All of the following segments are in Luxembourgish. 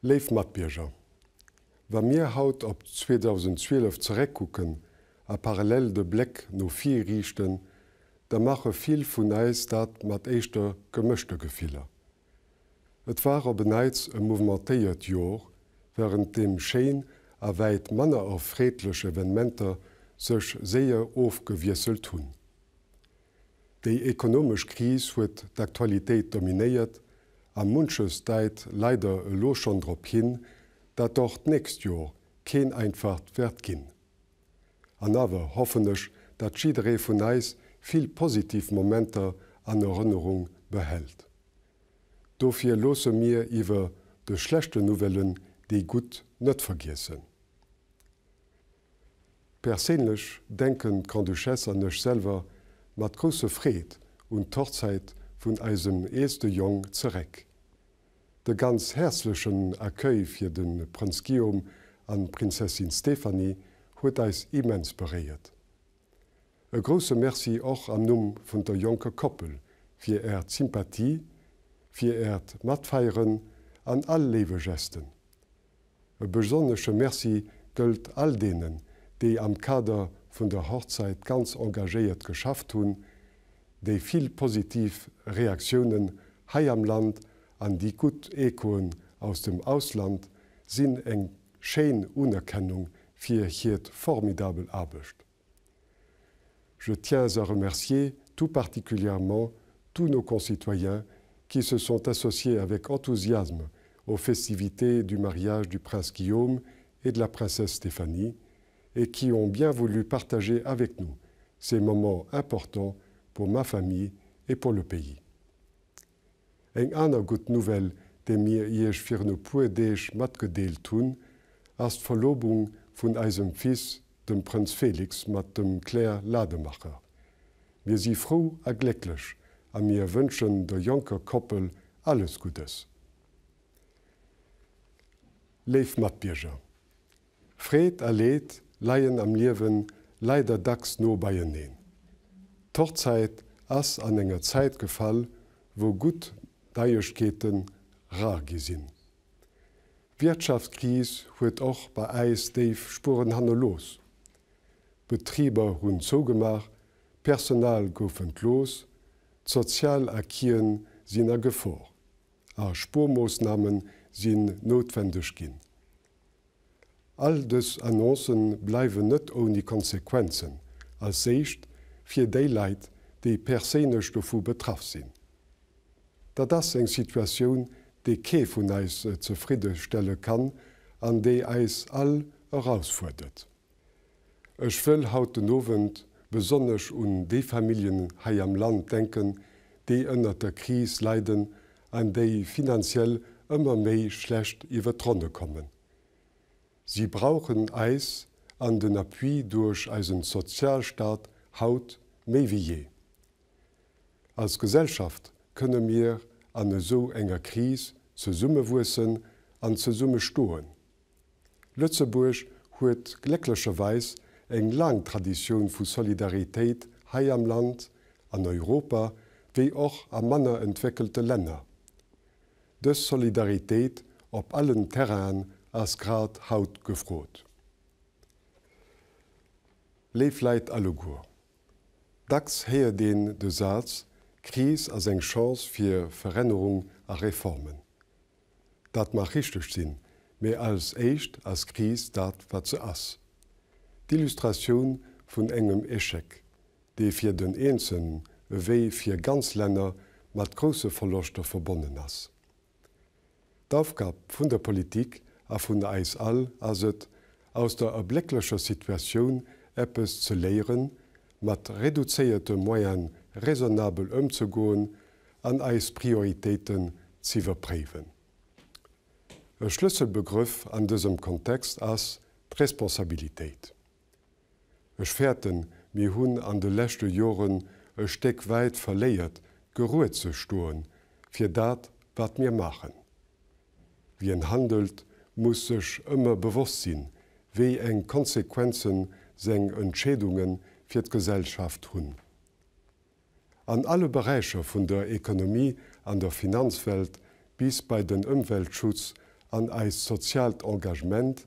Leif Mattbierger. Wa mir haut op 2012 zurückgucken, a parallel de Blick no 4 richten, da mache viel vun eis dat mat eischter gemischte Gefehler. Et war beneits e movementéiert Jor, während dem Schein a weit manner auf friedliche Evenementer sech sehr aufgewieselt hun. Die ökonomisch Krise huet d'Aktualität dominiert, am munches deit leider lo schon drop hin, dat dort nächst Jahr kein einfach werd ginn. An awer hoffenech, dat schiedere vun eis viel positiv Momente an Erinnerung behält. Dofir lose mir iwwer de schlechte Novellen, die gut net vergessen. Persinnlech denken kann duchesse an nech selber mat grosse Fred und Torzeit vun eisem eerste Jong zereck. De ganz herzlichen Accueil fir den Prinz Guillaume an Prinzessin Stephanie huet eis immens bereiert. E grosse Merci auch am Numm vun der Jonke Koppel, fir Sympathie, fir Matfeieren an all Lewegesten. E besonnesche Merci gëlt all denen, die am Kader vun der Hochzeit ganz engagéiert geschafft hun, déi viel positiv Reaktionen hai am Land an die gut Ekoen aus dem Ausland sinn eng schein Unerkennung fir hiet formidabel Abecht. Je tiens à remercier tout particulièrement tous nos concitoyens qui se sont associés avec enthousiasme aux festivités du mariage du prince Guillaume et de la princesse Stéphanie et qui ont bien voulu partager avec nous ces moments importants pour ma famille et pour le pays. Eng aner gut Nouvelle, de mir iech fir no puedeeg mat gedeelt hunn, as d'Verlobung vun eisem Fils, dem Prinz Felix mat dem Claire Lademacher. Wir si froh a glecklech, a mir wënschen der Jonker Koppel alles Gutes. Leif Mattbierger. Fred erleet, Laien am Liewen leider dacks no beien. Torzeit ass an enger Zeit gefall, wo gut Deiechketen rar gesinn. Wirtschaftskris huet och bei eis Dave Spuren hannelos. Betrieber hunn zogemach, Personal goufen los, Sozialakien sinn a Gefor. A Spurmoosnamen sinn notwendig ginn. All des Annoncen bleiwen net ohne Konsequenzen, als seicht fir Daylight, déi persenech dovu betraff sinn. Da das eng Situationun, déi kee vun eis zufriedestelle kann, an déi eis all herausfordert. Ech will haut den Nowend besonnech de Familien hai am Land denken, déi ënner der Krise leiden, an déi finanziell ëmmer méi schlecht iwwer Tronne kommen. Sie brauchen eis an den Appui durch einen Sozialstaat haut méi wie je. Als Gesellschaft können wir an so enger Krise ze Summe wussen an ze Summe stoen. Lützeburg huet glecklecherweis eng lang Tradition vu Solidarität hai am Land, an Europa, wie auch an manner entwickelte Länder. Des Solidarität op allen Terrain as grad haut gefrot. Leefleit allegur. Dacks heer den de Satz, Kris as eng Chance fir Verännerung a Reformen. Dat mag richtig sinn, mehr als echt as Kris dat wat ze ass. D'Illustration vun engem Eschek, de fir den Einzelnen ewéi fir ganz Länder mat grosse Verluster verbonnen ass. D'Aufgab vun der Politik a vun der eis all as et aus der erblecklecher Situationun eppes ze leeren, mat reduzéierte Moyen raisonnabel ëmzugoen, an eis Prioritäten ze verprewen. E Schlüsselbegriff an diesem Kontext ass d'Responsabilitéit. Echfährten mi hunn an de lächte Joren e Steck weit verléiert, geruet ze stoen, fir dat wat mir machen. Wie en handelt, muss sech ëmmer bewusst sinn, wéi eng Konsequenzen seng Entschädungen fir d'Gesellschaft hunn. An alle Bereiche vun der Ökonomie, an der Finanzwelt bis bei den Umweltschutz an eis sozialt Engagement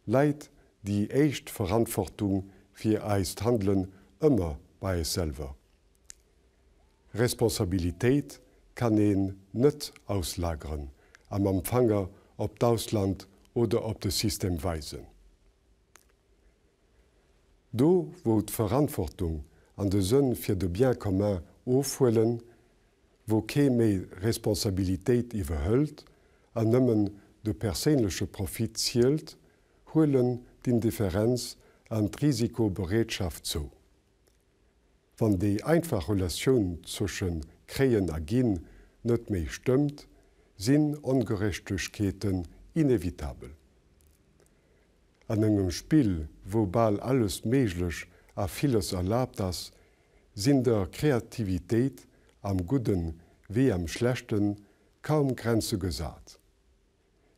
leiit die éischt Verantwortung fir eist Handeln ëmmer bei selver. Responsabilitéit kann een net auslagern, am Empfanger op d'Ausland oder op de System weisen. Do wo d'Verantwortung an de Sën fir de bien commun ofhuelen, wo ke méi Responsabilitéit iwwerhëllt, an nëmmen de perélesche Profit zielt, huelen d'Indifferenz an d'Risikobereetschaft zo. Wann déi einfach Relatioun zwischen Kréien a Ginn net méi stëmmt, sinn Ongerechtechkeeten inevitabel. An engem Spiel, wo ball alles méiglech a vieles erlaubt ass, sinn der Kreativitéit am Guden wie am Schlechten kaum Grenze gesat.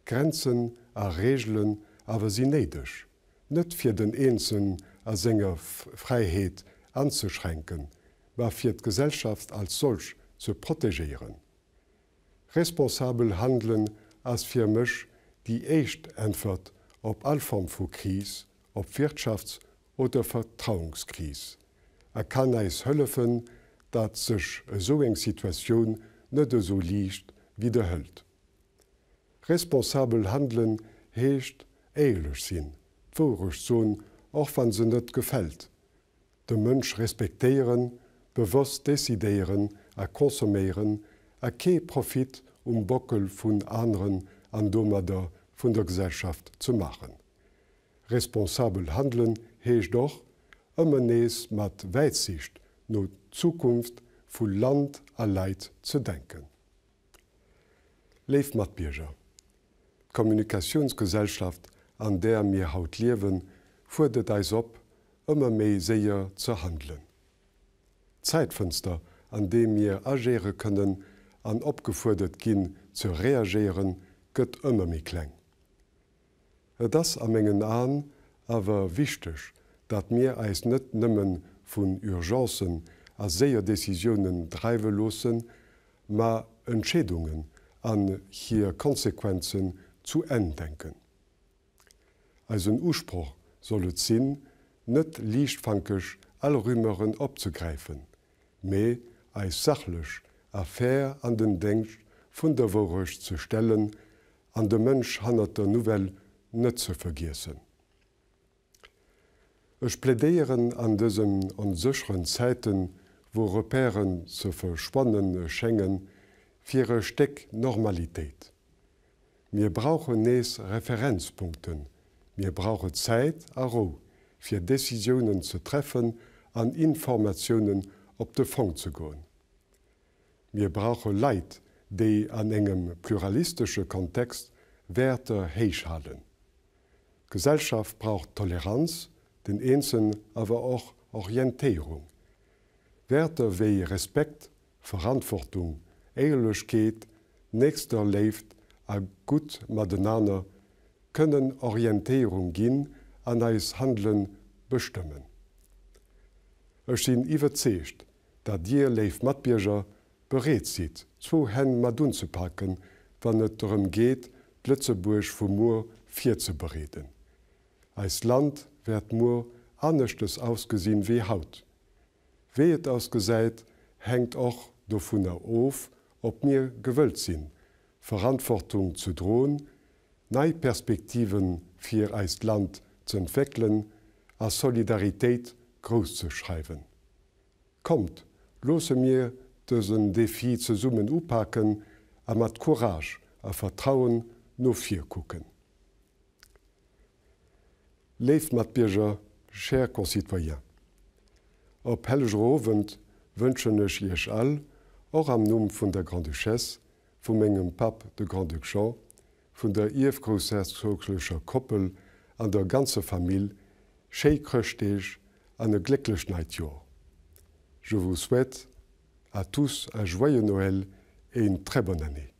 Grenzen a Regelen awer sie neidech, net fir den Eenzen a senger Freiheet anzuschränken, war fir d'Gesellschaft als solch zu protegieren. Responsabel handeln as fir Mëch die éischt Antwort op all Form vu Kris, op Wirtschafts- oder Vertrauungskris. Kann eis hëllefen, dat sech so eng Situationun net so liicht wiederhëllt. Responsabel handeln heescht eilech sinn, vorech Sohn och wann se net gefällt. De Mënsch respektéieren, bewost desideieren a konsumieren, a kee Profit Bockel vun anderen an Domader vun der Gesellschaft zu machen. Responsabel handeln heescht doch, ëmmer nees mat Weitsicht no Zukunft vu Land a Leiit zu denken. Leif mat Bierger. Kommunikationsgesellschaft, an der mir haut liewen, fuerdet eis op, ëmmer méi séier zu handeln. Zeitfenster, an dem mir agiere können, an opgefuerdert ginn zu reagieren, gëtt ëmmer mi kleng. Das am engen an awer wichtech, dat mir eis net nëmmen vun Urgenzen a séier Decisionen dreiwe losen, ma Entschädungen an hier Konsequenzen zu denken. Als een Urspruch sollet sinn, net liichtfankech all Rümeren opzugreifen, méi eis sachlech Affaire an den Denkst vun der Worech zu stellen, an de Mënsch hannert der Nouvelle net zu vergiessen. Ech plädeieren an dësen onsicheren Zeiten, wo Repéren ze verschwonnen schengen, fir e Steck Normalitéit. Mir brauche nees Referenzpunkten, mir brauche Zeit a Ro, fir Decisionen zu treffen, an Informationen op de Fond zu goen. Mir brauche Leiit, déi an engem pluralistische Kontext Werte héich halen. Gesellschaft braucht Toleranz, den Eenzen awer auch Orientierung. Werte wéi Respekt, Verantwortung, Eilechkeet, nächster Leift a gut Madenaner können Orientierung ginn an eis Handeln bestimmen. Ech sinn iwwerzecht, dat Dir Leif Matbierger bereet sieht, zwo Hänn Madun zu packen, wann et darum geht, Lützeburg vum Moor 4 zu bereden. Als Land werd Moor annechtes ausgesinn wie Haut. Weet ausgesäit, hängt och do vun of, ob mir gewölt sinn, Verantwortung zu drohen, nei Perspektiven fir eist Land zu entwickeln, a Solidarität groß zu schreiben. Kommt, lose mir dësen Defi ze summen upacken, a mat Courage, a Vertrauen no vir kucken. Leif Matbierger, chers concitoyens. Op hellechrovend wënschennech iech all, och am Numm vun der Grande Duchesse, vum engem Pap de Grand Duc Jean, vun der Iefgroßherzoglecher Koppel an der ganze Familie, schei kröchtech an e glücklich Neidjohr. Je vous souhaite à tous un joyeux Noël et une très bonne année.